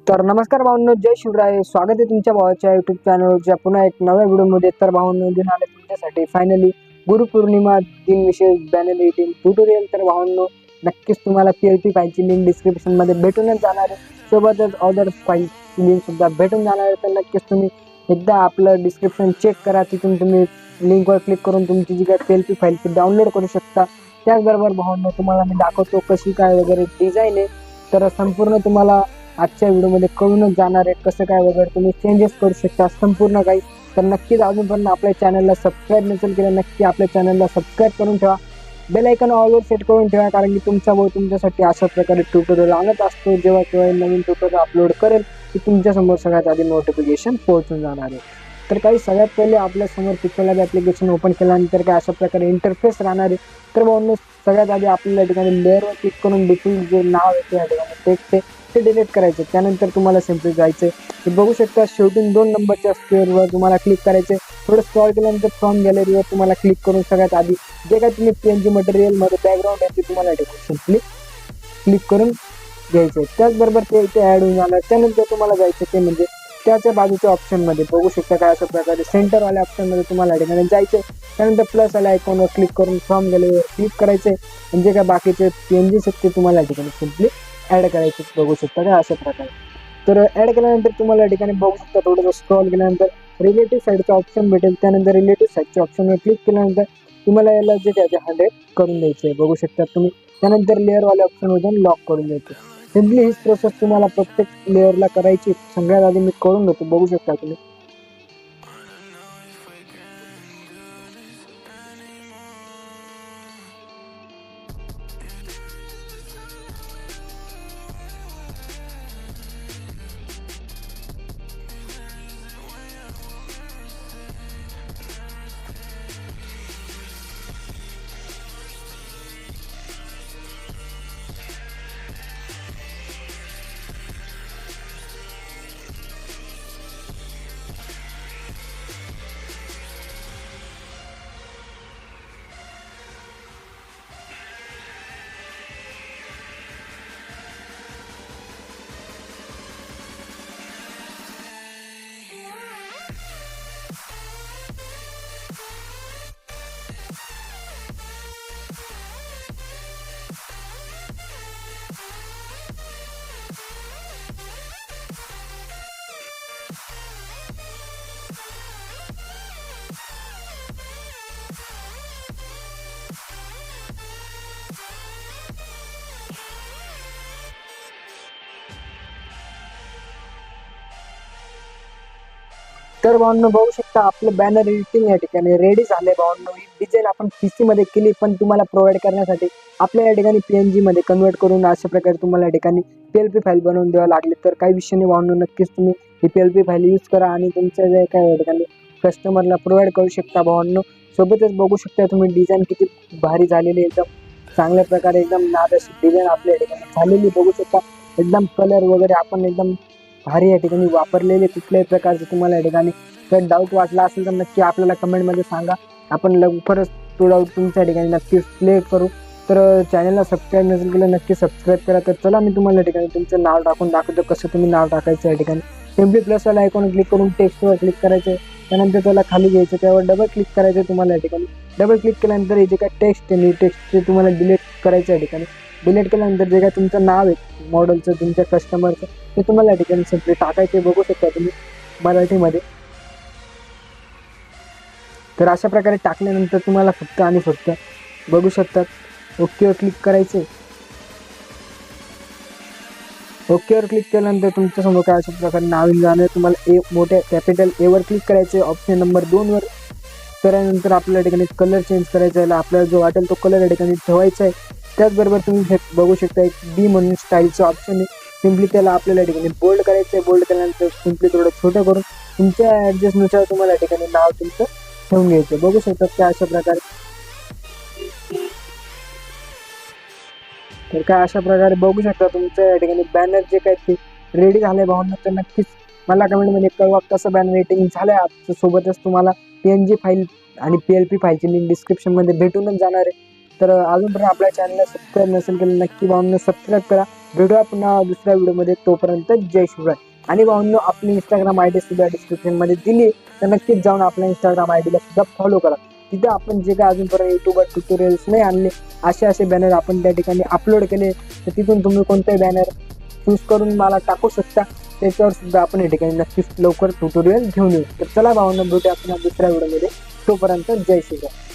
तर नमस्कार भावांनो, जय शिवराय. स्वागत आहे तुमच्या भावाच्या युट्यूब चॅनलच्या पुन्हा एक नव्या व्हिडिओमध्ये. तर भावांनो, घेऊन आले तुमच्यासाठी फायनली गुरुपौर्णिमा दिन विशेष बॅनर एडिटिंग ट्युटोरियल. तर भावांनो, नक्कीच तुम्हाला PLP फाईलची लिंक डिस्क्रिप्शनमध्ये भेटूनच जाणार आहे. सोबतच अदर फाईलची लिंक सुद्धा भेटून जाणार आहे. तर नक्कीच तुम्ही एकदा आपलं डिस्क्रिप्शन चेक करा. तिथून तुम्ही लिंकवर क्लिक करून तुमची जी काय PLP फाईल ती डाउनलोड करू शकता. त्याचबरोबर भावांनो, तुम्हाला मी दाखवतो कशी काय वगैरे डिझाईन आहे. तर संपूर्ण तुम्हाला आजच्या व्हिडिओमध्ये कळूनच जाणार आहे कसं काय वगैरे तुम्ही चेंजेस करू शकता संपूर्ण काही. तर नक्कीच अजूनपर्यंत आपल्या चॅनलला सबस्क्राईब नसेल केलं, नक्की आपल्या चॅनलला सबस्क्राईब करून ठेवा. बेल आयकॉन ऑलवर सेट करून ठेवा, कारण की तुमचा भाऊ तुमच्यासाठी अशा प्रकारे ट्युटोरियल आणत असतो. जेव्हा केव्हा नवीन ट्युटोरियल अपलोड करेल की तुमच्यासमोर सगळ्यात आधी नोटिफिकेशन पोहोचून जाणार आहे. तर काही सगळ्यात पहिले आपल्यासमोर पिक्चर ॲप्लिकेशन ओपन केल्यानंतर काय अशा प्रकारे इंटरफेस राहणार आहे. तर भाऊ सगळ्यात आधी आपल्याला या ठिकाणी लेअरवर क्लिक करून डिफॉल्ट जे नाव आहे त्या ठिकाणी टेक्स्ट आहे ते डिलीट करायचे. त्यानंतर तुम्हाला सिम्पली जायचं हे बघू शकता, शेवटून 2 नंबरच्या स्क्वेअरवर तुम्हाला क्लिक करायचे. थोडं स्क्रॉल केल्यानंतर फ्रॉम गॅलरीवर तुम्हाला क्लिक करून सगळ्यात आधी जे काय तुम्ही PNG मटेरियलमध्ये बॅकग्राऊंड आहे ते तुम्हाला सिम्पली क्लिक करून घ्यायचं. त्याचबरोबर ते इथे ॲड होऊन जाणार. त्यानंतर तुम्हाला जायचं ते म्हणजे त्याच्या बाजूच्या ऑप्शनमध्ये बघू शकता काय अशा प्रकारे सेंटरवाल्या ऑप्शनमध्ये तुम्हाला या ठिकाणी जायचं. त्यानंतर प्लस आल्या आयकॉनवर क्लिक करून फ्रॉम गॅलरीवर क्लिक करायचे. म्हणजे काय बाकीचे PNGs आहेत ते तुम्हाला या ठिकाणी सिम्पली ॲड करायचे. बघू शकता काय अशा प्रकारे. तर ॲड केल्यानंतर तुम्हाला या ठिकाणी बघू शकता थोडंसं स्क्रॉल केल्यानंतर रिलेटिव्ह साईडचा ऑप्शन भेटेल. त्यानंतर रिलेटिव्ह साईडच्या ऑप्शनवर क्लिक केल्यानंतर तुम्हाला याला जे काय 100 करून द्यायचं आहे. बघू शकता तुम्ही. त्यानंतर लेअरवाल्या ऑप्शनमधून लॉक करून द्यायचं. सिम्पली हीच प्रोसेस तुम्हाला प्रत्येक लेअरला करायची. सगळ्यात आधी मी करून घेतो. बघू शकता तुम्ही. तर भावांनो, बघू शकता आपलं बॅनर एडिटिंग या ठिकाणी रेडी झाले. भावांनो, ही डिझाईन आपण PC मध्ये केली, पण तुम्हाला प्रोव्हाइड करण्यासाठी आपल्या या ठिकाणी PNG मध्ये कन्वर्ट करून अशा प्रकारे तुम्हाला या ठिकाणी PLP फाईल बनवून द्यावं लागले. तर काही विषय नाही भावांनो, नक्कीच तुम्ही ही PLP फाईल यूज करा आणि तुमच्या जे काय या ठिकाणी कस्टमरला प्रोव्हाइड करू शकता. भावांनो, सोबतच बघू शकता तुम्ही डिझाईन किती भारी झालेली, एकदम चांगल्या प्रकारे एकदम नाद अशी डिझाईन आपल्या या ठिकाणी झालेली. बघू शकता एकदम कलर वगैरे आपण एकदम भारी या ठिकाणी वापरलेले. कुठल्याही प्रकारचे तुम्हाला या ठिकाणी जर डाऊट वाटला असेल तर नक्की आपल्याला कमेंटमध्ये सांगा. आपण लवकरच तो डाऊट तुमच्या ठिकाणी नक्कीच क्लिअर करू. तर चॅनलला सबस्क्राईब नसेल केलं नक्की सबस्क्राईब करा. तर चला मी तुम्हाला या ठिकाणी तुमचं नाव टाकून दाखवतो कसं तुम्ही नाव टाकायचं. या ठिकाणी सिम्पली प्लसवाला आयकॉन क्लिक करून टेक्स्टवर क्लिक करायचं. त्यानंतर त्याला खाली घ्यायचं, त्यावर डबल क्लिक करायचं. तुम्हाला या ठिकाणी डबल क्लिक केल्यानंतर हे जे काय टेक्स्ट आहे टेक्स्ट ते तुम्हाला डिलीट करायचं. या ठिकाणी डिलीट केल्यानंतर जे काय तुमचं नाव आहे मॉडेलचं तुमच्या कस्टमरचं ते तुम्हाला या ठिकाणी सिम्पली टाकायचे. बघू शकता तुम्ही मराठीमध्ये. तर अशा प्रकारे टाकल्यानंतर तुम्हाला फक्त आणि फक्त बघू शकतात ओकेवर क्लिक करायचे. ओकेवर क्लिक केल्यानंतर तुमच्यासमोर काय अशा प्रकारे नाव येऊन जाणार. तुम्हाला मोठ्या कॅपिटल A वर क्लिक करायचे, ऑप्शन नंबर 2 वर. त्यानंतर आपल्या ठिकाणी कलर चेंज करायचा आहे. आपल्याला जो वाटेल तो कलर या ठिकाणी ठेवायचा आहे. त्याचबरोबर तुम्ही हे बघू शकता एक D म्हणून स्टाईलचं ऑप्शन आहे. सिम्पली त्याला आपल्याला या ठिकाणी बोल्ड करायचं आहे. बोल्ड केल्यानंतर सिम्पली थोडं छोटं करून तुमच्या ॲडजस्टनुसार तुम्हाला या ठिकाणी नाव तुमचं ठेवून घ्यायचं. बघू शकतात त्या अशा प्रकारे. तर काय अशा प्रकारे बघू शकता तुमच्या या ठिकाणी बॅनर जे काय ते रेडी झाले. भावना तर नक्कीच मला कमेंटमध्ये कळवा कसं बॅनर रेटिंग झालं आहे आजचं. सोबतच तुम्हाला PNG फाईल आणि PLP फाईलची लिंक डिस्क्रिप्शनमध्ये भेटूनच जाणार आहे. तर अजूनपर्यंत आपल्या चॅनलला सबस्क्राईब नसेल केलं नक्की भावांनो सबस्क्राईब करा. भेटूया पुन्हा दुसऱ्या व्हिडिओमध्ये. तोपर्यंत जय शिवराय. आणि भावांनो आपली इंस्टाग्राम आयडी सुद्धा डिस्क्रिप्शनमध्ये दिली, तर नक्कीच जाऊन आपल्या इंस्टाग्राम आयडीला सुद्धा फॉलो करा. तिथे आपण जे काय अजूनपर्यंत युट्यूबवर ट्युटोरियल्स नाही आणले असे बॅनर आपण त्या ठिकाणी अपलोड केले, तर तिथून तुम्ही कोणताही बॅनर चूज करून मला टाकू शकता. त्याच्यावर सुद्धा आपण या ठिकाणी नक्कीच लवकर ट्युटोरियल घेऊन येऊ. तर चला भावांनो भेटूया आपण दुसऱ्या व्हिडिओमध्ये. तोपर्यंत जय श्रीराम.